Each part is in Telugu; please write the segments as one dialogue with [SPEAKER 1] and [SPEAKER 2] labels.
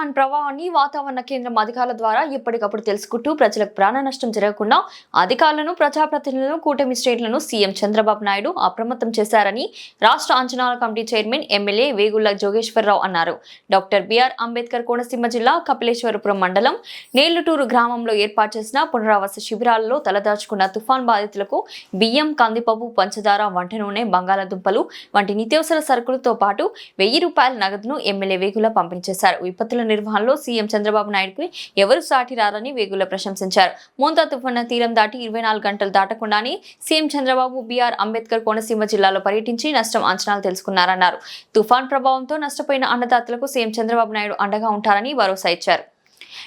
[SPEAKER 1] తుఫాన్ ప్రభావాన్ని వాతావరణ కేంద్రం అధికారుల ద్వారా ఎప్పటికప్పుడు తెలుసుకుంటూ ప్రజలకు ప్రాణ నష్టం జరగకుండా అధికారులను ప్రజాప్రతినిధులను కూటమి శ్రేణులను సీఎం చంద్రబాబు నాయుడు అప్రమత్తం చేశారని రాష్ట్ర అంచనాల committee chairman MLA Vegulla Jogeswararao అన్నారు. డాక్టర్ బిఆర్ అంబేద్కర్ కోనసీమ జిల్లా కపిలేశ్వరపురం మండలం నేళ్లుటూరు గ్రామంలో ఏర్పాటు చేసిన పునరావాస శిబిరాలలో తలదాచుకున్న తుఫాన్ బాధితులకు బియ్యం, కందిపప్పు, పంచదార, వంట నూనె, బంగాళాదుంపలు వంటి నిత్యావసర సరుకులతో పాటు ₹1000 నగదును ఎమ్మెల్యే వేగుల పంపిణీ చేశారు. విపత్తుల నిర్వహణలో సీఎం చంద్రబాబు నాయుడుకు ఎవరు సాటి రారని వేగుల ప్రశంసించారు. మోంతా తుఫాను తీరం దాటి 24 గంటలు దాటకుండానే సీఎం చంద్రబాబు బిఆర్ అంబేద్కర్ కోనసీమ జిల్లాలో పర్యటించి నష్టం అంచనాలు తెలుసుకున్నారన్నారు. తుఫాన్ ప్రభావంతో నష్టపోయిన అన్నదాతలకు సీఎం చంద్రబాబు నాయుడు అండగా ఉంటారని భరోసా ఇచ్చారు.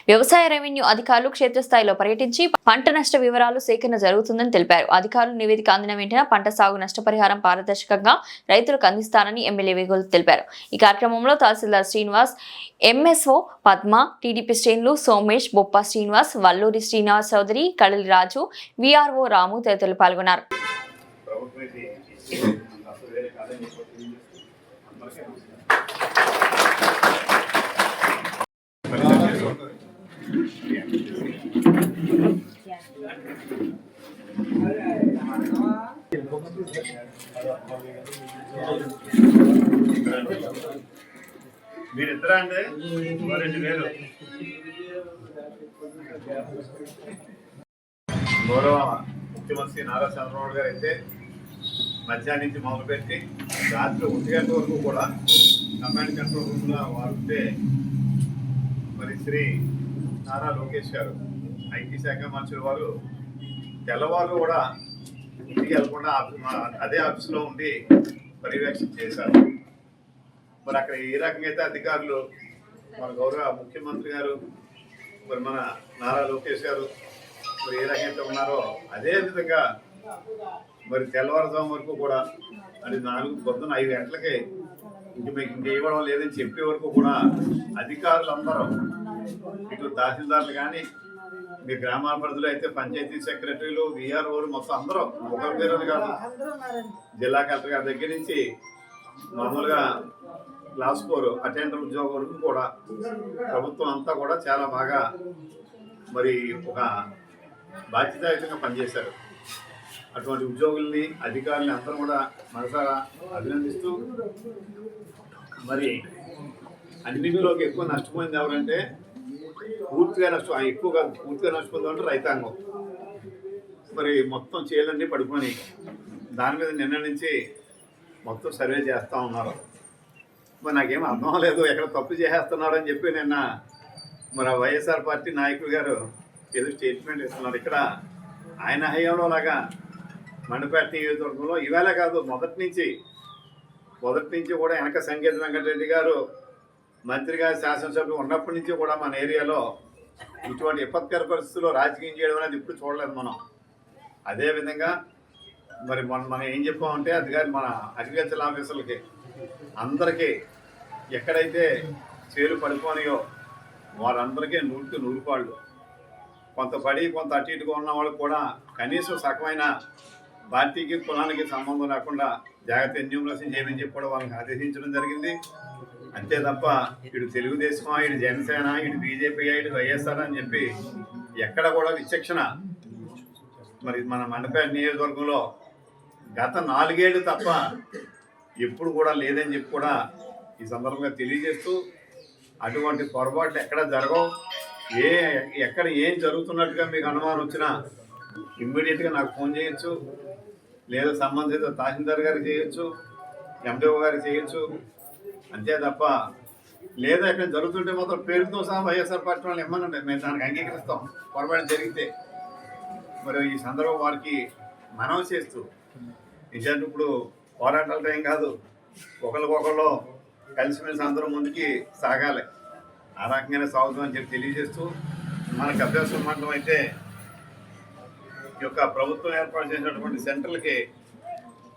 [SPEAKER 1] వ్యవసాయ రెవెన్యూ అధికారులు క్షేత్రస్థాయిలో పర్యటించి పంట నష్ట వివరాలు సేకరణ జరుగుతుందని తెలిపారు. అధికారులు నివేదిక అందిన వెంటనే పంట సాగు నష్టపరిహారం పారదర్శకంగా రైతులకు అందిస్తారని ఎమ్మెల్యే వేగులు తెలిపారు. ఈ కార్యక్రమంలో తహసీల్దార్ శ్రీనివాస్, ఎంఎస్ఓ పద్మ, టీడీపీ శ్రేణులు సోమేష్, బొప్ప శ్రీనివాస్, వల్లూరి శ్రీనివాస్ చౌదరి, కడలి రాజు, విఆర్ఓ రాము తదితరులు పాల్గొన్నారు.
[SPEAKER 2] మీరిద్దరా అండి 2000 గౌరవ ముఖ్యమంత్రి నారా చంద్రబాబు గారు అయితే మధ్యాహ్నం నుంచి మొదలుపెట్టి రాత్రి 1 గంట వరకు కూడా కమాండ్ కంట్రోల్ రూమ్లో వారితే మరి శ్రీ నారా లోకేష్ గారు ఐటీ శాఖ మంత్రి వారు తెల్లవారు కూడా ఇంటికి వెళ్ళకుండా అదే ఆఫీస్లో ఉండి పర్యవేక్షణ చేశారు. మరి అక్కడ ఏ రకంగా అయితే అధికారులు మన గౌరవ ముఖ్యమంత్రి గారు మరి మన నారా లోకేష్ గారు మరి ఏ రకంగా అయితే ఉన్నారో అదే విధంగా మరి తెల్లవారుజాము వరకు కూడా అది 5 గంటలకి మీకు ఇవ్వడం లేదని చెప్పే వరకు కూడా అధికారులందరూ ఇటు తహసీల్దార్లు కానీ మీ గ్రామాల పరిధిలో అయితే పంచాయతీ సెక్రటరీలు, విఆర్ఓలు మొత్తం అందరూ ఒకరి పేరు కాదు, జిల్లా కలెక్టర్ గారి దగ్గర నుంచి మామూలుగా క్లాస్ 4 అటెండర్ ఉద్యోగం వరకు కూడా ప్రభుత్వం అంతా కూడా చాలా బాగా మరి ఒక బాధ్యతాయుతంగా పనిచేశారు. అటువంటి ఉద్యోగుల్ని, అధికారులని అందరూ కూడా మనసారా అభినందిస్తూ మరి అన్నింటిలోకి ఎక్కువ నష్టపోయింది ఎవరంటే పూర్తిగా ఎక్కువగా పూర్తిగా నష్టపోయిందంటే రైతాంగం. మరి మొత్తం చేలన్నీ పడిపోయి దాని మీద నిన్న నుంచి మొత్తం సర్వే చేస్తూ ఉన్నారు. మరి నాకేం అర్థం లేదు, ఎక్కడ తప్పు చేసేస్తున్నారని చెప్పి నిన్న మరి వైఎస్ఆర్ పార్టీ నాయకులు గారు ఏదో స్టేట్మెంట్ ఇస్తున్నారు. ఇక్కడ ఆయన హయాంలో లాగా మండపేట నియోజకవర్గంలో ఇవాళ కాదు మొదటి నుంచి కూడా వెనక సంగీత వెంకటరెడ్డి గారు మంత్రిగా శాసనసభ్యులు ఉన్నప్పటి నుంచి కూడా మన ఏరియాలో ఇటువంటి విపత్కర పరిస్థితుల్లో రాజకీయం చేయడం అనేది ఇప్పుడు చూడలేదు మనం. అదేవిధంగా మరి మనం ఏం చెప్పామంటే మన అగ్రికల్చర్ ఆఫీసర్లకి అందరికీ ఎక్కడైతే చేలు పడిపోనాయో వారందరికీ 100% కొంత పడి కొంత అటు ఇటుగా ఉన్న వాళ్ళు కూడా కనీసం సగమైన పార్టీకి కులానికి సంబంధం లేకుండా జాగ్రత్త ఎన్యూమరేషన్ చేయమని చెప్పి కూడా వాళ్ళకి ఆదేశించడం జరిగింది. అంతే తప్ప ఇటు తెలుగుదేశం, ఇటు జనసేన, ఇటు బీజేపీ, ఇటు వైఎస్ఆర్ అని చెప్పి ఎక్కడ కూడా విచక్షణ మరి మన మండపేట నియోజకవర్గంలో గత 4 ఏళ్ళు తప్ప ఎప్పుడు కూడా లేదని చెప్పి కూడా ఈ సందర్భంగా తెలియజేస్తూ అటువంటి పొరపాట్లు ఎక్కడ జరగవు. ఎక్కడ ఏం జరుగుతున్నట్టుగా మీకు అనుమానం వచ్చినా ఇమ్మీడియట్గా నాకు ఫోన్ చేయొచ్చు, లేదా సంబంధిత తహసీల్దార్ గారికి చేయొచ్చు, ఎండిఓ గారికి చేయొచ్చు. అంతే తప్ప లేదా ఎక్కడ జరుగుతుంటే మాత్రం పేరుతో సహా వైఎస్ఆర్ పార్టీ వాళ్ళు ఇమ్మనండి, మేము దానికి అంగీకరిస్తాం పొరపాటు జరిగితే. మరి ఈ సందర్భం వారికి మనవి చేస్తూ నిజానికి ఇప్పుడు పోరాటాలు ఏం కాదు, ఒకరికొకళ్ళు కలిసిమెలిసి అందరూ ముందుకి సాగాలి, ఆ రకంగానే సాగుతుందని చెప్పి తెలియజేస్తూ మన కపిలేశ్వరం మండలం అయితే ఈ యొక్క ప్రభుత్వం ఏర్పాటు చేసినటువంటి సెంటర్లకి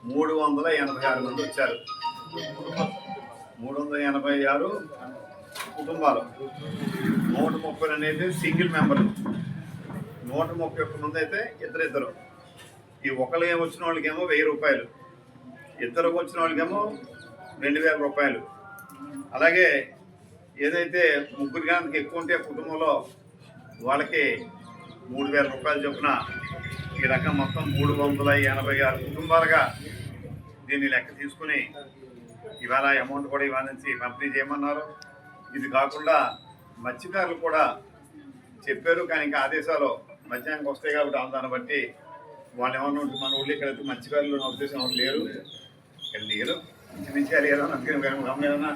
[SPEAKER 2] 386 మంది వచ్చారు. 386 కుటుంబాలు, 130 అనేది సింగిల్ మెంబర్లు, 131 మంది అయితే ఇద్దరు. ఈ ఒకళ్ళు వచ్చిన వాళ్ళకేమో ₹1000, ఇద్దరికి వచ్చిన వాళ్ళకేమో ₹2000. అలాగే ఏదైతే ముగ్గురు గానికి ఎక్కువ ఉంటే కుటుంబంలో వాళ్ళకి 3,000 రూపాయలు చొప్పున ఈ రకం మొత్తం 386 కుటుంబాలుగా దీన్ని లెక్క తీసుకుని ఇవాళ అమౌంట్ కూడా ఇవాళ నుంచి పంపిణీ చేయమన్నారు. ఇది కాకుండా మత్స్యకారులు కూడా చెప్పారు, కానీ ఇంకా ఆదేశాలు మధ్యాహ్నానికి వస్తాయి కాబట్టి దాన్ని బట్టి వాళ్ళు ఏమన్నా ఉంటే మన ఊళ్ళో ఇక్కడ మత్స్యకారులు నా ఉద్దేశం ఎవరు లేరు, ఇక్కడ లేరు, మంచి లేరు అని అందుకని గమనించాలన్నా